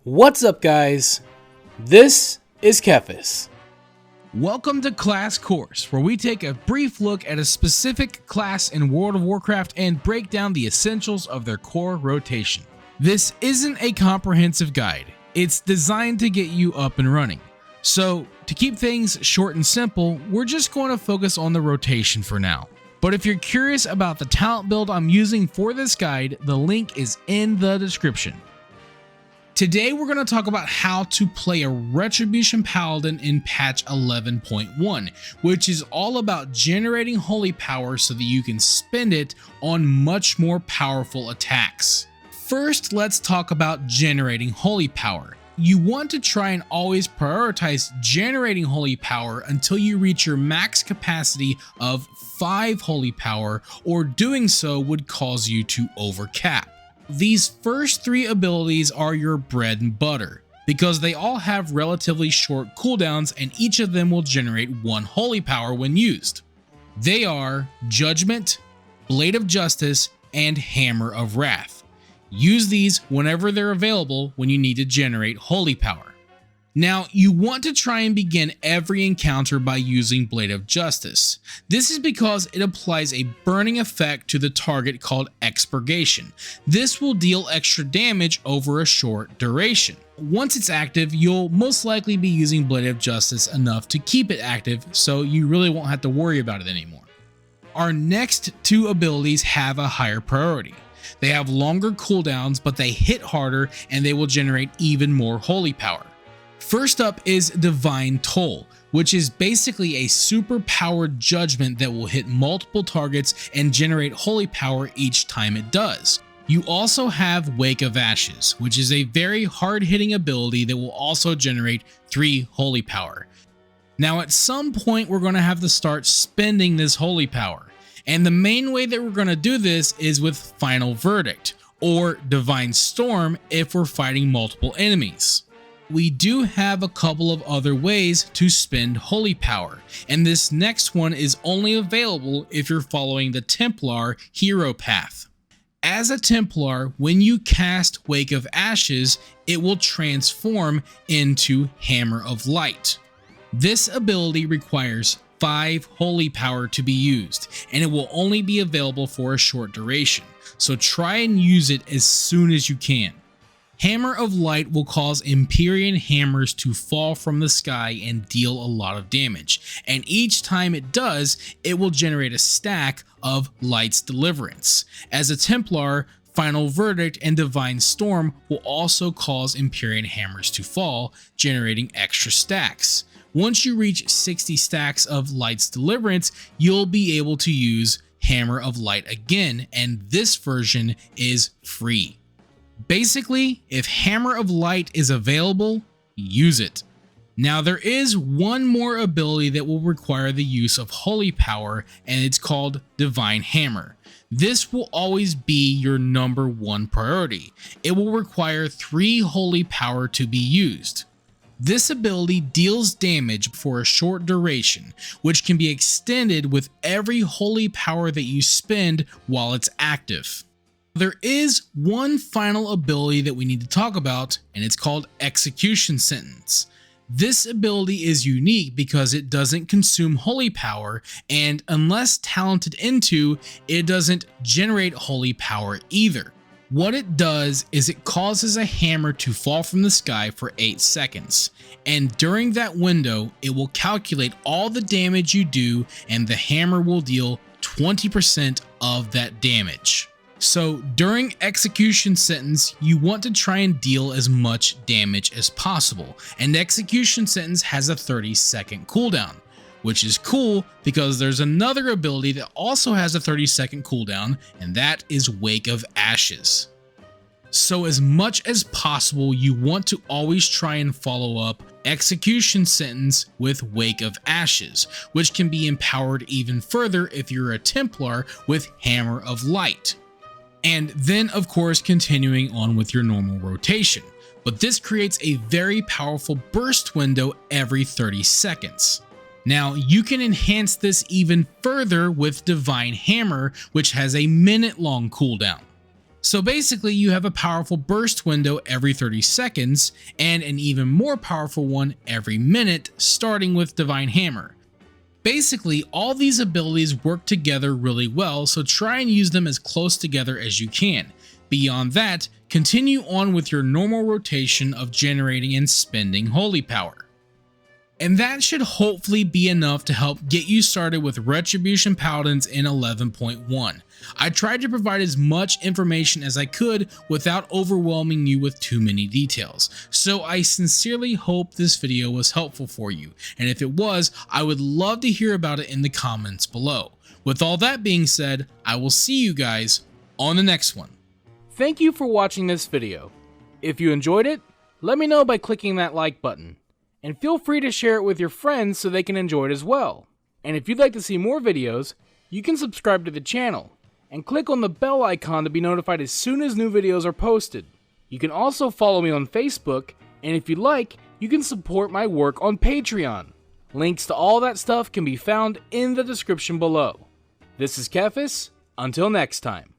What's up, guys? This is TheKephas. Welcome to Class Course, where we take a brief look at a specific class in World of Warcraft and break down the essentials of their core rotation. This isn't a comprehensive guide, it's designed to get you up and running. So, to keep things short and simple, we're just going to focus on the rotation for now. But if you're curious about the talent build I'm using for this guide, the link is in the description. Today we're going to talk about how to play a Retribution Paladin in patch 11.1, which is all about generating holy power so that you can spend it on much more powerful attacks. First, let's talk about generating holy power. You want to try and always prioritize generating holy power until you reach your max capacity of 5 holy power, or doing so would cause you to overcap. These first 3 abilities are your bread and butter, because they all have relatively short cooldowns and each of them will generate 1 holy power when used. They are Judgment, Blade of Justice, and Hammer of Wrath. Use these whenever they're available when you need to generate holy power. Now, you want to try and begin every encounter by using Blade of Justice. This is because it applies a burning effect to the target called Expurgation. This will deal extra damage over a short duration. Once it's active, you'll most likely be using Blade of Justice enough to keep it active, so you really won't have to worry about it anymore. Our next 2 abilities have a higher priority. They have longer cooldowns, but they hit harder and they will generate even more holy power. First up is Divine Toll, which is basically a super powered judgment that will hit multiple targets and generate holy power each time it does. You also have Wake of Ashes, which is a very hard hitting ability that will also generate 3 holy power. Now at some point we're going to have to start spending this holy power, and the main way that we're going to do this is with Final Verdict, or Divine Storm if we're fighting multiple enemies. We do have a couple of other ways to spend holy power, and this next one is only available if you're following the Templar hero path. As a Templar, when you cast Wake of Ashes, it will transform into Hammer of Light. This ability requires 5 holy power to be used, and it will only be available for a short duration, so try and use it as soon as you can. Hammer of Light will cause Empyrean hammers to fall from the sky and deal a lot of damage, and each time it does, it will generate a stack of Light's Deliverance. As a Templar, Final Verdict and Divine Storm will also cause Empyrean hammers to fall, generating extra stacks. Once you reach 60 stacks of Light's Deliverance, you'll be able to use Hammer of Light again, and this version is free. Basically, if Hammer of Light is available, use it. Now there is one more ability that will require the use of holy power, and it's called Divine Hammer. This will always be your number 1 priority. It will require 3 holy power to be used. This ability deals damage for a short duration, which can be extended with every holy power that you spend while it's active. There is one final ability that we need to talk about, and it's called Execution Sentence. This ability is unique because it doesn't consume holy power, and unless talented into, it doesn't generate holy power either. What it does is it causes a hammer to fall from the sky for 8 seconds, and during that window, it will calculate all the damage you do, and the hammer will deal 20% of that damage. So during Execution Sentence, you want to try and deal as much damage as possible, and Execution Sentence has a 30-second cooldown, which is cool because there's another ability that also has a 30-second cooldown, and that is Wake of Ashes. So as much as possible, you want to always try and follow up Execution Sentence with Wake of Ashes, which can be empowered even further if you're a Templar with Hammer of Light. And then of course continuing on with your normal rotation, but this creates a very powerful burst window every 30 seconds. Now you can enhance this even further with Divine Hammer, which has a minute-long cooldown. So basically you have a powerful burst window every 30 seconds and an even more powerful one every minute, starting with Divine Hammer. Basically all these abilities work together really well, so try and use them as close together as you can. Beyond that, continue on with your normal rotation of generating and spending holy power. And that should hopefully be enough to help get you started with Retribution Paladins in 11.1. I tried to provide as much information as I could without overwhelming you with too many details, so I sincerely hope this video was helpful for you, and if it was, I would love to hear about it in the comments below. With all that being said, I will see you guys on the next one. Thank you for watching this video. If you enjoyed it, let me know by clicking that like button. And feel free to share it with your friends so they can enjoy it as well. And if you'd like to see more videos, you can subscribe to the channel and click on the bell icon to be notified as soon as new videos are posted. You can also follow me on Facebook, and if you'd like, you can support my work on Patreon. Links to all that stuff can be found in the description below. This is TheKephas. Until next time.